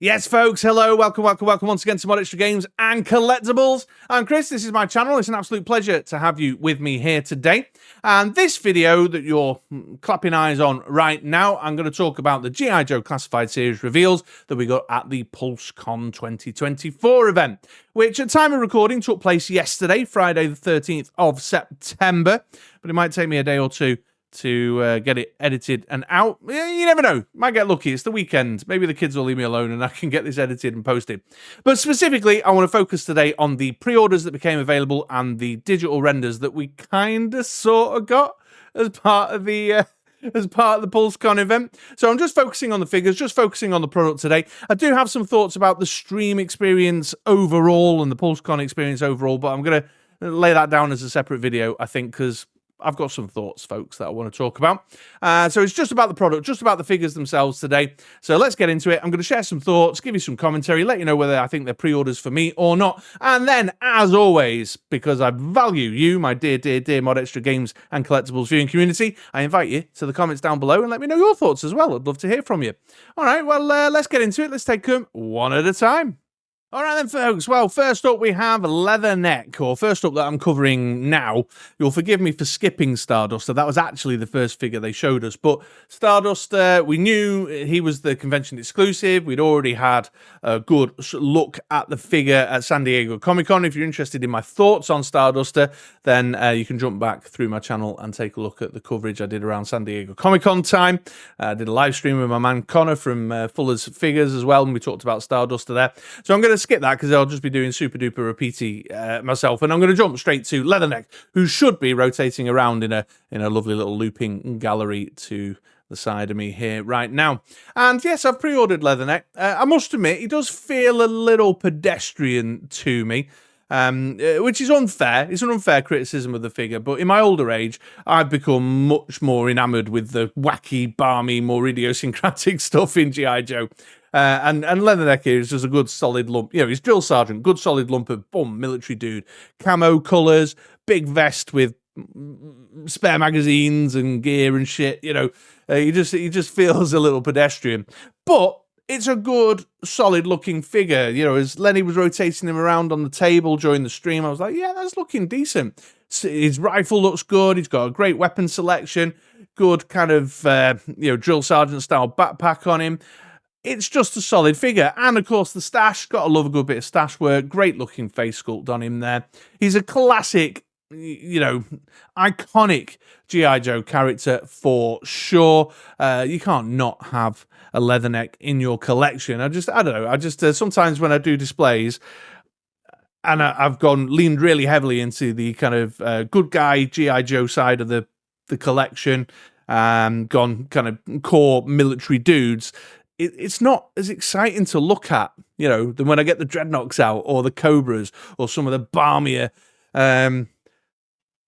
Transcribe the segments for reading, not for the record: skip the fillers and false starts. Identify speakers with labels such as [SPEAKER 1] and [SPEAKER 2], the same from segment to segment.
[SPEAKER 1] Yes, folks, hello, welcome once again to MoDXtra Games and Collectibles. I'm Chris, this is my channel. It's an absolute pleasure to have you with me here today. And this video that you're clapping eyes on right now, I'm going to talk about the G.I. Joe Classified Series reveals that we got at the Pulsecon 2024 event, which at time of recording took place yesterday, Friday the 13th of September, but it might take me a day or two to get it edited and out. You never know. Might get lucky. It's the weekend. Maybe the kids will leave me alone and I can get this edited and posted. But specifically, I want to focus today on the pre-orders that became available and the digital renders that we kind of sort of got as part of the Pulsecon event. So I'm just focusing on the figures, just focusing on the product today. I do have some thoughts about the stream experience overall and the Pulsecon experience overall, but I'm going to lay that down as a separate video, I think, because I've got some thoughts, folks, that I want to talk about. So it's just about the product, just about the figures themselves today. So let's get into it. I'm going to share some thoughts, give you some commentary, let you know whether I think they're pre-orders for me or not. And then, as always, because I value you, my dear MoDXtra Games and Collectibles viewing community, I invite you to the comments down below and let me know your thoughts as well. I'd love to hear from you. All right, well, let's get into it. Let's take them one at a time. All right then, folks. Well, first up we have Leatherneck, or first up that I'm covering now. You'll forgive me for skipping Starduster. That was actually the first figure they showed us. But Starduster, we knew he was the convention exclusive. We'd already had a good look at the figure at San Diego Comic-Con. If you're interested in my thoughts on Starduster, then you can jump back through my channel and take a look at the coverage I did around San Diego Comic-Con time. I did a live stream with my man Connor from Fuller's Figures as well, and we talked about Starduster there. So I'm going to skip that because I'll just be doing super duper repeaty myself, and I'm going to jump straight to Leatherneck, who should be rotating around in a lovely little looping gallery to the side of me here right now. And yes, I've pre-ordered Leatherneck. I must admit, he does feel a little pedestrian to me. Which is unfair. It's an unfair criticism of the figure, but in my older age, I've become much more enamoured with the wacky, balmy, more idiosyncratic stuff in G.I. Joe. And Leatherneck here is just a good solid lump. You know, he's drill sergeant, good solid lump of military dude. Camo colours, big vest with spare magazines and gear and shit. You know, he just feels a little pedestrian, but it's a good, solid-looking figure. You know, as Lenny was rotating him around on the table during the stream, I was like, yeah, that's looking decent. His rifle looks good. He's got a great weapon selection. Good kind of, drill sergeant-style backpack on him. It's just a solid figure. And, of course, the stash. Got to love a good bit of stash work. Great-looking face sculpt on him there. He's a classic, you know, iconic G.I. Joe character for sure. You can't not have a Leatherneck in your collection. I don't know. Sometimes when I do displays, and I've leaned really heavily into the kind of good guy G.I. Joe side of the collection, gone kind of core military dudes, it's not as exciting to look at, you know, than when I get the Dreadnoks out or the Cobras or some of the balmier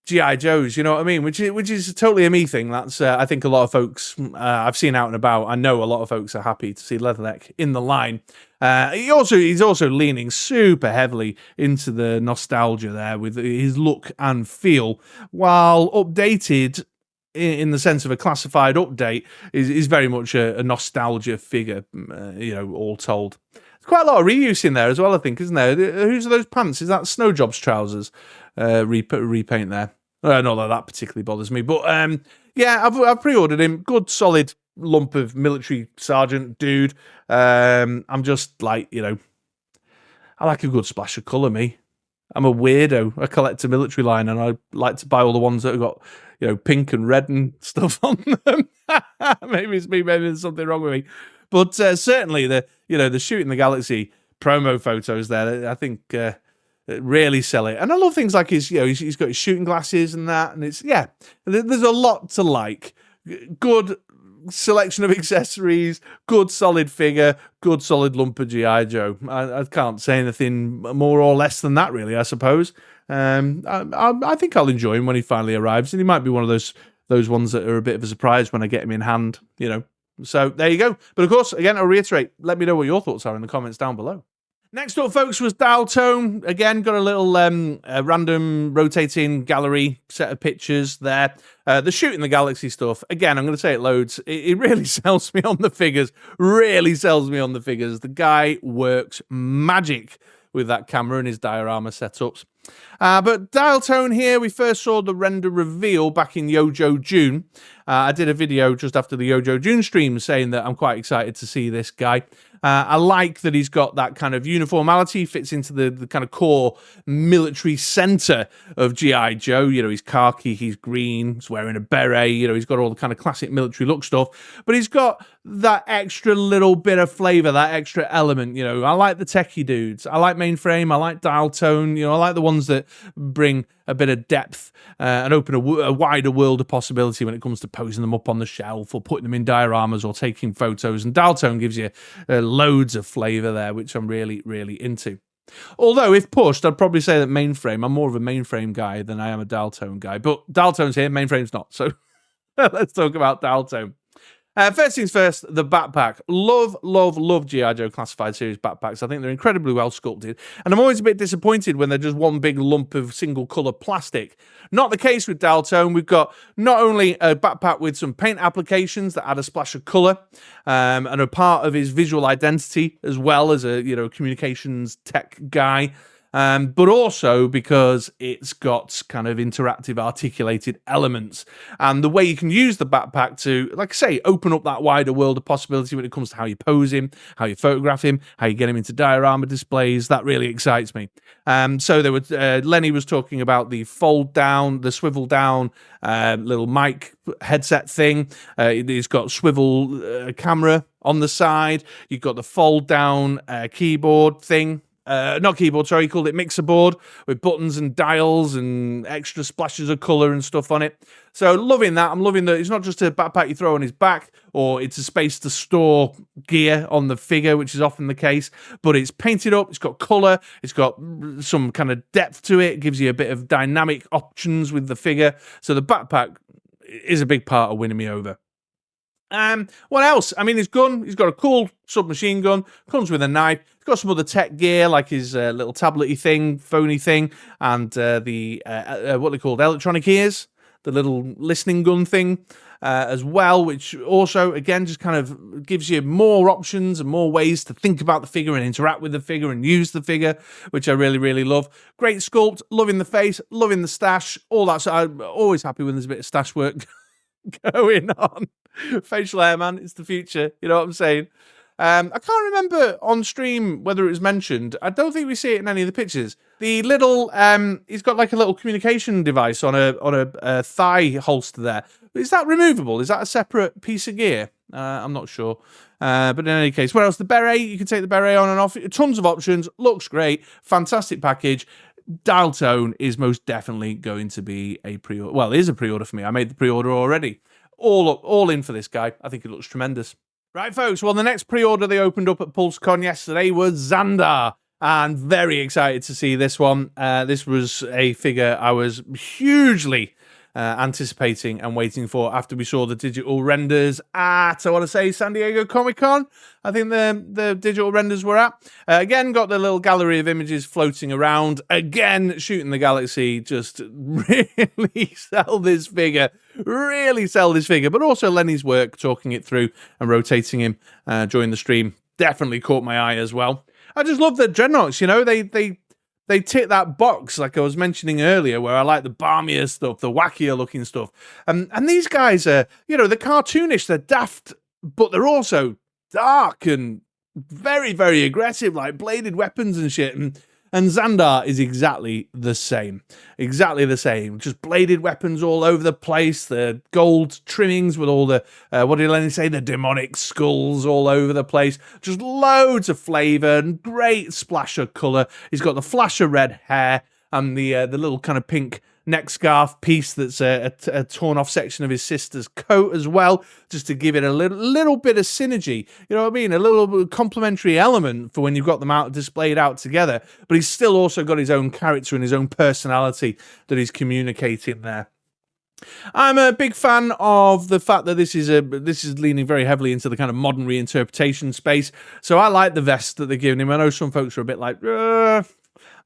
[SPEAKER 1] G.I. Joes, you know what I mean? Which is totally a me thing. That's I think a lot of folks I've seen out and about. I know a lot of folks are happy to see Leatherneck in the line. He's also leaning super heavily into the nostalgia there with his look and feel, while updated in the sense of a classified update is very much a nostalgia figure. You know, all told. There's quite a lot of reuse in there as well, I think, isn't there? Whose are those pants? Is that Snowjob's trousers? Repaint there. Not that particularly bothers me, but yeah, I've pre-ordered him. Good solid lump of military sergeant dude. I'm just like, you know, I like a good splash of colour, me. I'm a weirdo. I collect a military line and I like to buy all the ones that have got, you know, pink and red and stuff on them. Maybe it's me, maybe there's something wrong with me. But certainly the Shooting the Galaxy promo photos there, I think really sell it. And I love things like he's got his shooting glasses and that, and it's, yeah, there's a lot to like. Good selection of accessories, good solid figure, good solid lump of G.I. Joe. I can't say anything more or less than that, really, I suppose. I think I'll enjoy him when he finally arrives, and he might be one of those ones that are a bit of a surprise when I get him in hand, you know. So there you go. But of course, again, I'll reiterate, let me know what your thoughts are in the comments down below. Next up, folks, was Dial Tone. Again, got a little random rotating gallery set of pictures there. The Shooting the Galaxy stuff, again, I'm going to say it loads. It really sells me on the figures. Really sells me on the figures. The guy works magic with that camera and his diorama setups. But Dial Tone here, we first saw the render reveal back in Yojo June. I did a video just after the Yojo June stream saying that I'm quite excited to see this guy. I like that he's got that kind of uniformality, fits into the kind of core military center of G.I. Joe. You know, he's khaki, he's green, he's wearing a beret, you know, he's got all the kind of classic military look stuff, but he's got that extra little bit of flavor, that extra element, you know. I like the techie dudes. I like Mainframe, I like Dial Tone, you know, I like the ones that bring a bit of depth and open a wider world of possibility when it comes to posing them up on the shelf or putting them in dioramas or taking photos. And Dial Tone gives you loads of flavor there, which I'm really, really into. Although, if pushed, I'd probably say that Mainframe, I'm more of a Mainframe guy than I am a Dial Tone guy. But Dial Tone's here, Mainframe's not. So let's talk about Dial Tone. First things first, the backpack. Love, love, love G.I. Joe Classified Series backpacks. I think they're incredibly well sculpted. And I'm always a bit disappointed when they're just one big lump of single colour plastic. Not the case with Dial Tone. We've got not only a backpack with some paint applications that add a splash of colour and are part of his visual identity, as well as a, you know, communications tech guy. But also because it's got kind of interactive articulated elements, and the way you can use the backpack to, like I say, open up that wider world of possibility when it comes to how you pose him, how you photograph him, how you get him into diorama displays. That really excites me. So there was Lenny was talking about the fold down, the swivel down little mic headset thing. It's got swivel camera on the side. You've got the fold down keyboard thing. Not keyboard, sorry, he called it mixer board with buttons and dials and extra splashes of colour and stuff on it. So loving that. I'm loving that it's not just a backpack you throw on his back, or it's a space to store gear on the figure, which is often the case, but it's painted up, it's got colour, it's got some kind of depth to it, gives you a bit of dynamic options with the figure. So the backpack is a big part of winning me over. What else? I mean, his gun, he's got a cool submachine gun, comes with a knife, he's got some other tech gear, like his little tablet-y thing, phony thing, and the, what they called, electronic ears, the little listening gun thing, as well, which also, again, just kind of gives you more options and more ways to think about the figure and interact with the figure and use the figure, which I really, really love. Great sculpt, loving the face, loving the stash, all that. So I'm always happy when there's a bit of stash work going on. Facial hair, man, it's the future. You know what I'm saying? I can't remember on stream whether it was mentioned. I don't think we see it in any of the pictures. The little, he's got like a little communication device on a thigh holster there. Is that removable? Is that a separate piece of gear? I'm not sure. But in any case, what else? The beret, you can take the beret on and off. Tons of options. Looks great. Fantastic package. Dial Tone is most definitely going to be a pre-order. Well, it is a pre-order for me. I made the pre-order already. All in for this guy. I think it looks tremendous. Right, folks. Well, the next pre-order they opened up at Pulsecon yesterday was Zandar. And very excited to see this one. This was a figure I was hugely anticipating and waiting for after we saw the digital renders at, I want to say, San Diego Comic-Con. I think the digital renders were at. Again, got the little gallery of images floating around. Again, Shooting the Galaxy just really sell this figure. Really sell this figure. But also Lenny's work, talking it through and rotating him during the stream, definitely caught my eye as well. I just love the Dreadnoughts, you know, they tick that box, like I was mentioning earlier, where I like the balmier stuff, the wackier looking stuff. And these guys are, you know, they're cartoonish, they're daft, but they're also dark and very, very aggressive, like bladed weapons and shit. And Zandar is exactly the same. Exactly the same. Just bladed weapons all over the place. The gold trimmings with all the, what did Lenny say? The demonic skulls all over the place. Just loads of flavour and great splash of colour. He's got the flash of red hair and the little kind of pink neck scarf piece that's a torn off section of his sister's coat as well, just to give it a little bit of synergy, you know what I mean, a little complementary element for when you've got them out displayed out together, but he's still also got his own character and his own personality that he's communicating there. I'm a big fan of the fact that this is leaning very heavily into the kind of modern reinterpretation space. So I like the vest that they're giving him. I know some folks are a bit like,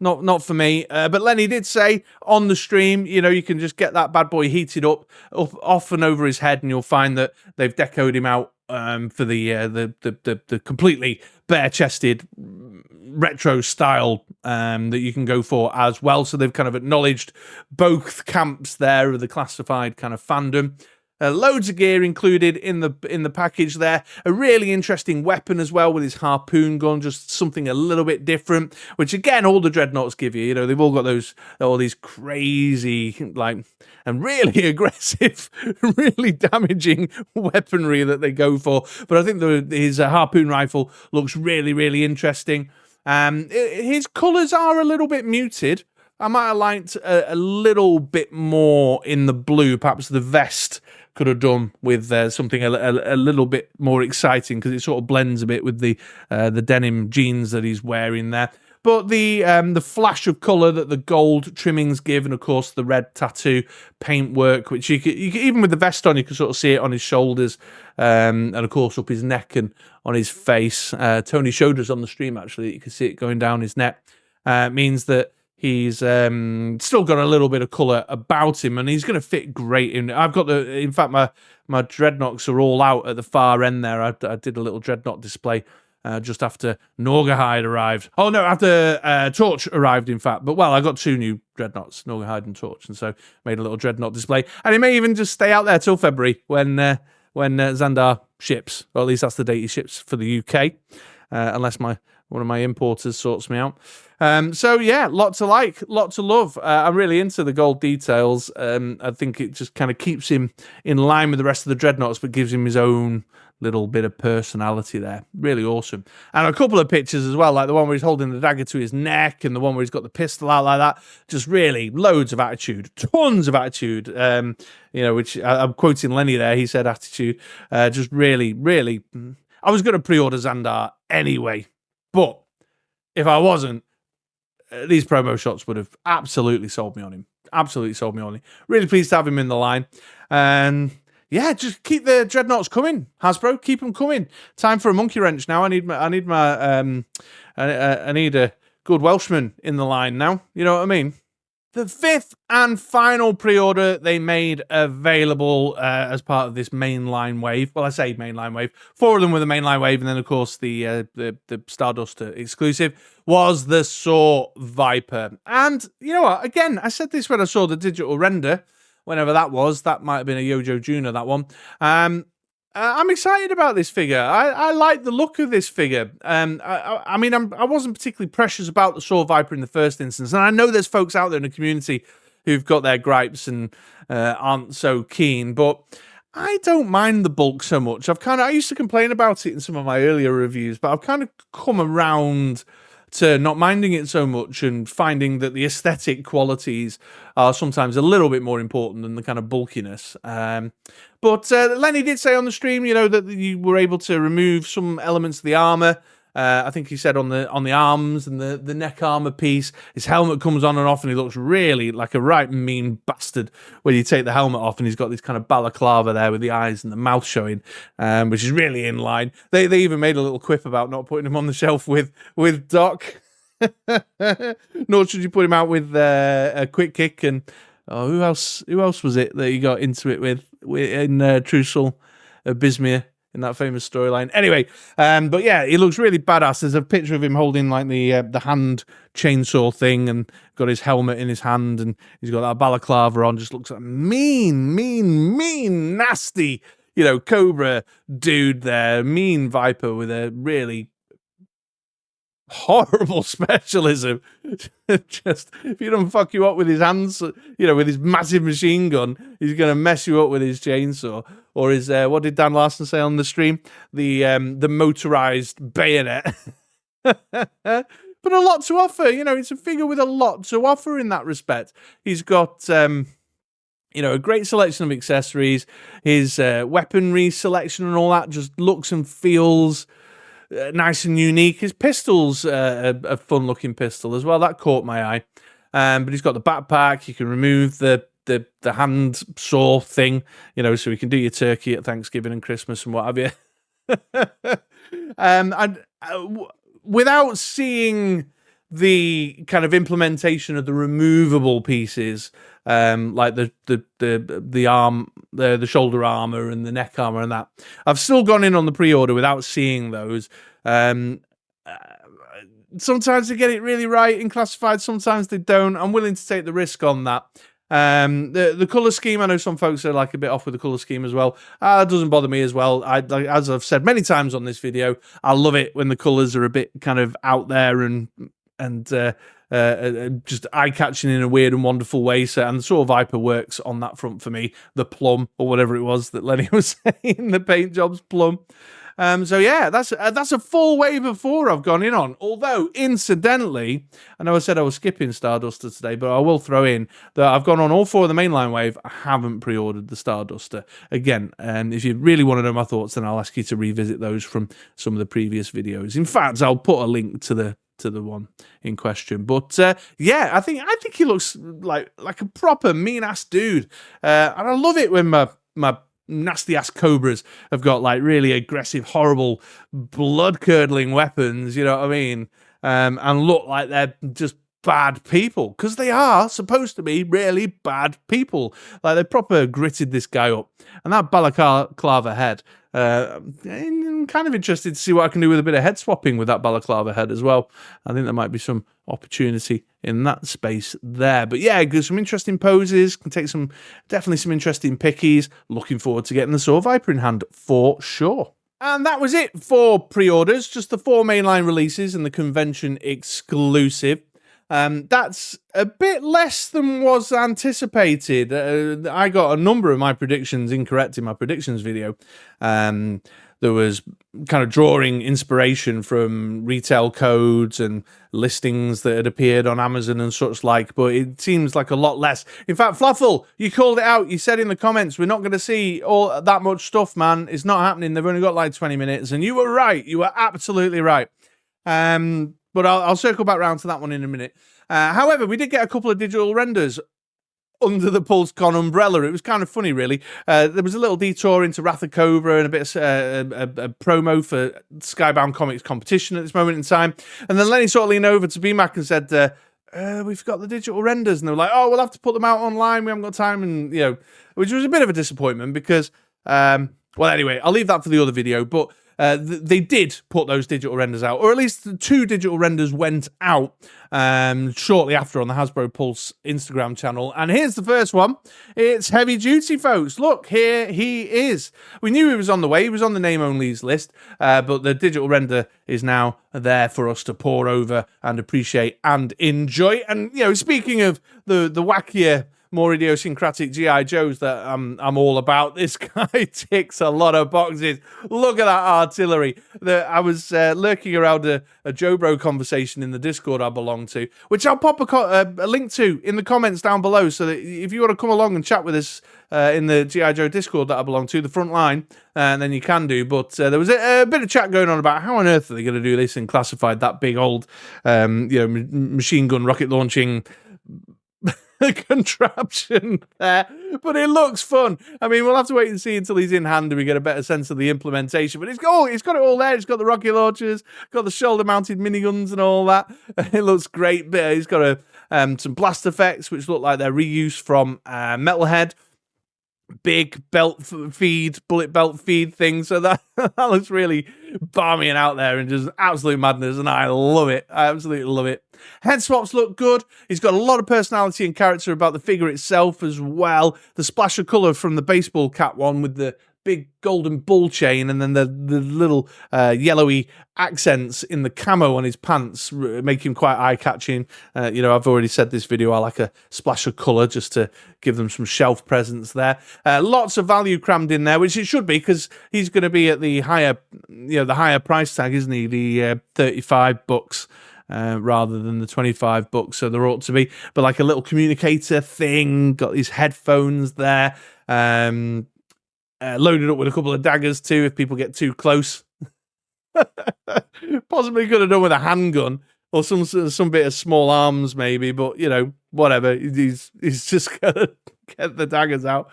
[SPEAKER 1] not for me. But Lenny did say on the stream, you know, you can just get that bad boy heated up off and over his head, and you'll find that they've decoed him out for the completely bare-chested retro style that you can go for as well. So they've kind of acknowledged both camps there of the classified kind of fandom. Loads of gear included in the package there. A really interesting weapon as well with his harpoon gun, just something a little bit different, which again, all the Dreadnoughts give you. You know, they've all got all these crazy, like, and really aggressive, really damaging weaponry that they go for. But I think his harpoon rifle looks really, really interesting. His colours are a little bit muted. I might have liked a little bit more in the blue. Perhaps the vest could have done with something a little bit more exciting, because it sort of blends a bit with the denim jeans that he's wearing there. But the flash of colour that the gold trimmings give, and of course the red tattoo paintwork, which you could, even with the vest on, you can sort of see it on his shoulders, and of course up his neck and on his face. Tony showed us on the stream actually that you can see it going down his neck. Means that he's still got a little bit of colour about him, and he's going to fit great in. I've got in fact, my Dreadnoughts are all out at the far end there. I did a little Dreadnought display just after Norgahide arrived. Oh no, after Torch arrived, in fact. But well, I got 2 new Dreadnoughts, Norgahide and Torch, and so made a little Dreadnought display. And he may even just stay out there till February when Zandar ships, or at least that's the date he ships for the UK, unless one of my importers sorts me out. So yeah, lot to like, lot to love. I'm really into the gold details. I think it just kind of keeps him in line with the rest of the Dreadnoughts, but gives him his own little bit of personality there. Really awesome. And a couple of pictures as well, like the one where he's holding the dagger to his neck, and the one where he's got the pistol out like that. Just really loads of attitude, tons of attitude. You know, which I'm quoting Lenny there. He said attitude. Just really, really. I was going to pre-order Zandar anyway, but if I wasn't, these promo shots would have absolutely sold me on him. Absolutely sold me on him. Really pleased to have him in the line. And yeah, just keep the Dreadnoughts coming, Hasbro. Keep them coming. Time for a monkey wrench now. I need a good Welshman in the line now. You know what I mean? The 5th and final pre-order they made available as part of this mainline wave. Well, I say mainline wave. 4 of them were the mainline wave, and then of course the Stardust exclusive was the Saw Viper. And you know what? Again, I said this when I saw the digital render, whenever that was. That might have been a Yojo Junior, that one. I'm excited about this figure. I like the look of this figure. I mean, I wasn't particularly precious about the Saw Viper in the first instance, and I know there's folks out there in the community who've got their gripes and aren't so keen, but I don't mind the bulk so much. I used to complain about it in some of my earlier reviews, but I've kind of come around to not minding it so much, and finding that the aesthetic qualities are sometimes a little bit more important than the kind of bulkiness. But Lenny did say on the stream, you know, that you were able to remove some elements of the armor. I think he said on the arms and the neck armor piece, his helmet comes on and off, and he looks really like a right mean bastard when you take the helmet off, and he's got this kind of balaclava there with the eyes and the mouth showing, which is really in line. They even made a little quip about not putting him on the shelf with Doc. Nor should you put him out with a quick kick. And who else was it that you got into it with in Trussell Bismir in that famous storyline? Anyway, but yeah, he looks really badass. There's a picture of him holding like the hand chainsaw thing, and got his helmet in his hand, and he's got that balaclava on. Just looks like mean, nasty, you know, Cobra dude there. Mean Viper with a really horrible specialism. Just, if he don't fuck you up with his hands, you know, with his massive machine gun, he's gonna mess you up with his chainsaw, or his what did Dan Larson say on the stream, the motorized bayonet. But a lot to offer, you know. It's a figure with a lot to offer in that respect. He's got you know, a great selection of accessories. His weaponry selection and all that just looks and feels nice and unique. His pistol's a fun-looking pistol as well. That caught my eye. But he's got the backpack. You can remove the the hand saw thing, you know, so we can do your turkey at Thanksgiving and Christmas and what have you. Without seeing the kind of implementation of the removable pieces, like the arm, the shoulder armor and the neck armor and that, I've still gone in on the pre-order without seeing those. Sometimes they get it really right in classified, sometimes they don't. I'm willing to take the risk on that. The color scheme, I know some folks are like a bit off with the color scheme as well. It doesn't bother me as well. As I've said many times on this video, I love it when the colors are a bit kind of out there and just eye-catching in a weird and wonderful way. So, and the Saw Viper works on that front for me. The plum, or whatever it was that Lenny was saying, the paint job's plum. So yeah, that's a full wave of 4 I've gone in on. Although, incidentally, I know I said I was skipping Starduster today, but I will throw in that I've gone on all 4 of the mainline wave. I haven't pre-ordered the Starduster. Again, if you really want to know my thoughts, then I'll ask you to revisit those from some of the previous videos. In fact, I'll put a link to the one in question. But yeah, I think he looks like a proper mean-ass dude. And I love it when my nasty ass cobras have got like really aggressive, horrible, blood-curdling weapons, you know what I mean? And look like they're just bad people, because they are supposed to be really bad people. Like, they proper gritted this guy up. And that balaclava head, I'm kind of interested to see what I can do with a bit of head swapping with that balaclava head as well. I think there might be some opportunity in that space there. But yeah, there's some interesting poses, can take definitely some interesting pickies. Looking forward to getting the Saw Viper in hand for sure. And that was it for pre-orders, just the 4 mainline releases and the convention exclusive. That's a bit less than was anticipated. I got a number of my predictions incorrect in my predictions video. There was kind of drawing inspiration from retail codes and listings that had appeared on Amazon and such like, but it seems like a lot less. In fact, Fluffle, you called it out. You said in the comments, we're not going to see all that much stuff, man. It's not happening. They've only got like 20 minutes. And you were right. You were absolutely right. But I'll circle back round to that one in a minute. However, we did get a couple of digital renders under the Pulsecon umbrella. It was kind of funny, really. There was a little detour into Wrath of Cobra and a bit of a promo for Skybound Comics competition at this moment in time. And then Lenny sort of leaned over to BMAC and said, we've got the digital renders. And they were like, oh, we'll have to put them out online. We haven't got time. And, you know, which was a bit of a disappointment because, well, anyway, I'll leave that for the other video. But they did put those digital renders out, or at least the 2 digital renders went out shortly after on the Hasbro Pulse Instagram channel. And here's the first one. It's Heavy Duty, folks. Look, here he is. We knew he was on the way. He was on the name-onlys list, but the digital render is now there for us to pore over and appreciate and enjoy. And, you know, speaking of the wackier, more idiosyncratic G.I. Joes that I'm all about, this guy ticks a lot of boxes. Look at that artillery. I was lurking around a Joe Bro conversation in the Discord I belong to, which I'll pop a link to in the comments down below, so that if you want to come along and chat with us in the G.I. Joe Discord that I belong to, the front line, then you can do. But there was a bit of chat going on about how on earth are they going to do this in classified, that big old machine gun rocket launching contraption there, but it looks fun. I mean, we'll have to wait and see until he's in hand and we get a better sense of the implementation, but it's got it all there. It's got the rocket launchers, got the shoulder mounted miniguns and all that. It looks great. But he's got some blast effects which look like they're reused from Metalhead. Big bullet belt feed thing, so that looks really balmy and out there and just absolute madness, and I love it. I absolutely love it. Head swaps look good. He's got a lot of personality and character about the figure itself as well. The splash of colour from the baseball cap one with the big golden bull chain, and then the little yellowy accents in the camo on his pants make him quite eye-catching. You know, I've already said this video, I like a splash of colour just to give them some shelf presence there. Lots of value crammed in there, which it should be, because he's going to be at the higher, the higher price tag, isn't he? The $35 rather than the $25, so there ought to be. But like a little communicator thing, got his headphones there. Loaded up with a couple of daggers too if people get too close. Possibly could have done with a handgun or some bit of small arms maybe, but you know, whatever. He's just got a get the daggers out.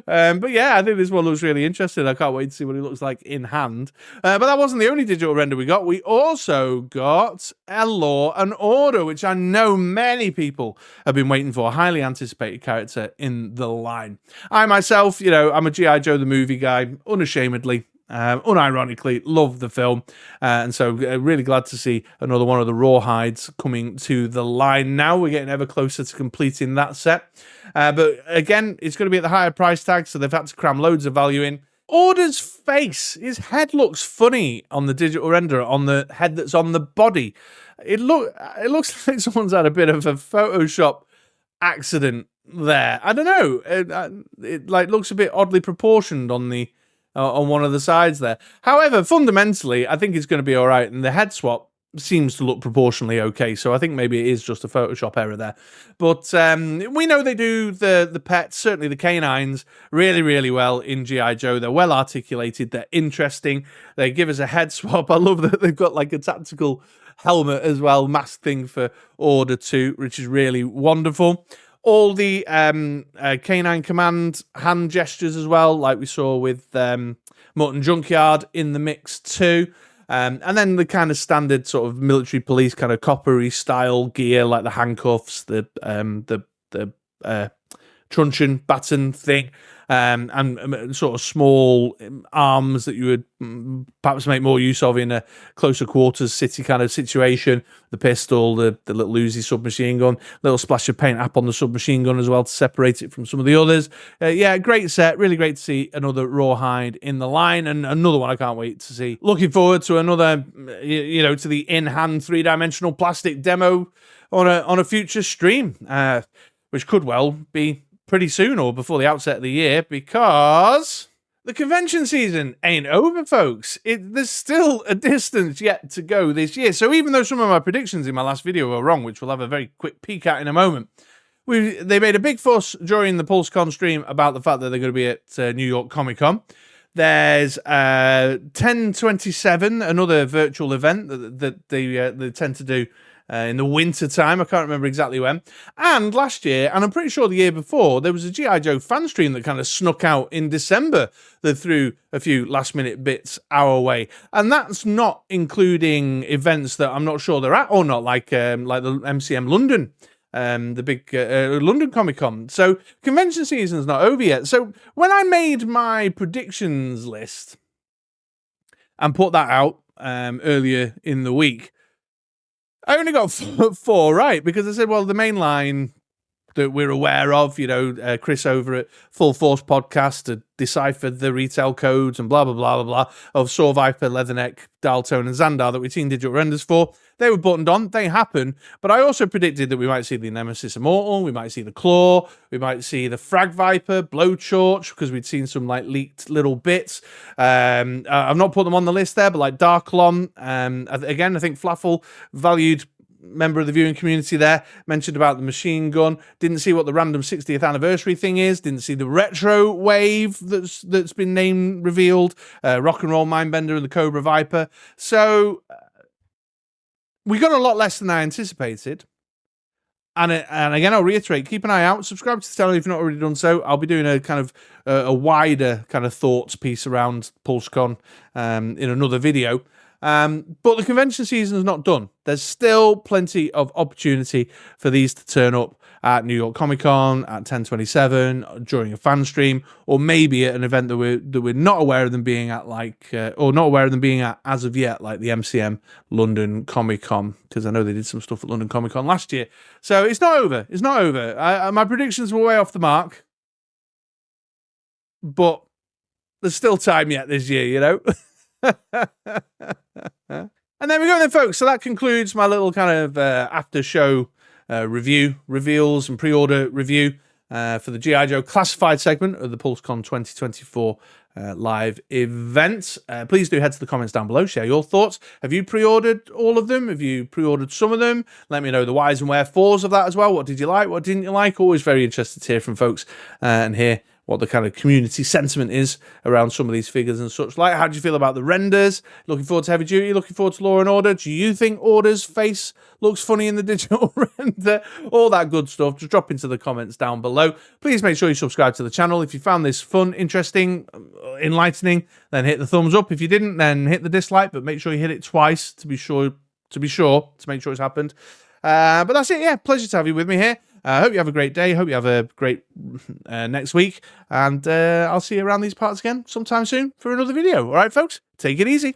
[SPEAKER 1] But yeah, I think this one looks really interesting. I can't wait to see what it looks like in hand. But that wasn't the only digital render we got. We also got a Law and Order, which I know many people have been waiting for. A highly anticipated character in the line. I myself, you know, I'm a G.I. Joe the movie guy, unashamedly. Unironically, love the film, and so really glad to see another one of the Rawhides coming to the line. Now we're getting ever closer to completing that set, but again, it's going to be at the higher price tag, so they've had to cram loads of value in. Order's face, his head looks funny on the digital render, on the head that's on the body. It looks like someone's had a bit of a Photoshop accident there. I don't know. It like looks a bit oddly proportioned on the on one of the sides there. However, fundamentally, I think it's going to be all right, and the head swap seems to look proportionally okay, so I think maybe it is just a Photoshop error there. But we know they do the pets, certainly the canines, really, really well in G.I. Joe. They're well articulated, they're interesting, they give us a head swap. I love that they've got like a tactical helmet as well, mask thing for Order 2, which is really wonderful. All the Canine Command hand gestures as well, like we saw with Mutton Junkyard in the mix too. And then the kind of standard sort of military police kind of coppery style gear, like the handcuffs, the truncheon baton thing, and sort of small arms that you would perhaps make more use of in a closer quarters city kind of situation. The pistol, the little Uzi submachine gun, little splash of paint app on the submachine gun as well to separate it from some of the others. Yeah, great set. Really great to see another Rawhide in the line, and another one I can't wait to see. Looking forward to another, you know, to the in-hand 3-dimensional plastic demo on a future stream, which could well be pretty soon or before the outset of the year, because the convention season ain't over, folks. There's still a distance yet to go this year. So even though some of my predictions in my last video were wrong, which we'll have a very quick peek at in a moment, they made a big fuss during the Pulsecon stream about the fact that they're going to be at New York Comic Con. There's 10/27, another virtual event that they tend to do in the winter time. I can't remember exactly when. And last year, and I'm pretty sure the year before, there was a G.I. Joe fan stream that kind of snuck out in December that threw a few last minute bits our way. And that's not including events that I'm not sure they're at or not, like the MCM London, the big London Comic Con. So convention season's not over yet. So when I made my predictions list and put that out earlier in the week, I only got four right, because I said, well, the main line that we're aware of, you know, Chris over at Full Force Podcast had deciphered the retail codes and blah, blah, blah, blah, blah, of Saw Viper, Leatherneck, Dialtone, and Zandar that we've seen digital renders for. They were buttoned on, they happen, but I also predicted that we might see the Nemesis Immortal, we might see the Claw, we might see the Frag Viper, Blowtorch, because we'd seen some like leaked little bits. I've not put them on the list there, but like Darklon, again, I think Flaffle, valued member of the viewing community there, mentioned about the machine gun. Didn't see what the random 60th anniversary thing is. Didn't see the retro wave that's been name revealed. Rock and Roll Mindbender and the Cobra Viper. So we got a lot less than I anticipated. And again, I'll reiterate, keep an eye out. Subscribe to the channel if you've not already done so. I'll be doing a kind of a wider kind of thoughts piece around Pulsecon in another video. But the convention season is not done. There's still plenty of opportunity for these to turn up at New York Comic Con, at 10/27, during a fan stream, or maybe at an event that we're not aware of them being at, like, or not aware of them being at as of yet, like the MCM London Comic Con, because I know they did some stuff at London Comic Con last year. So it's not over. It's not over. My predictions were way off the mark, but there's still time yet this year, you know. And there we go then, folks. So that concludes my little kind of after show review, reveals and pre-order review for the G.I. Joe classified segment of the Pulsecon 2024 live event. Please do head to the comments down below, share your thoughts. Have you pre-ordered all of them? Have you pre-ordered some of them? Let me know the whys and wherefores of that as well. What did you like? What didn't you like? Always very interested to hear from folks and hear what the kind of community sentiment is around some of these figures and such like. How do you feel about the renders? Looking forward to Heavy Duty? Looking forward to Law and Order? Do you think Order's face looks funny in the digital render? All that good stuff. Just drop into the comments down below. Please make sure you subscribe to the channel. If you found this fun, interesting, enlightening, then hit the thumbs up. If you didn't, then hit the dislike, but make sure you hit it twice to make sure it's happened. But that's it. Yeah, pleasure to have you with me here. I hope you have a great day. Hope you have a great next week. And I'll see you around these parts again sometime soon for another video. All right, folks, take it easy.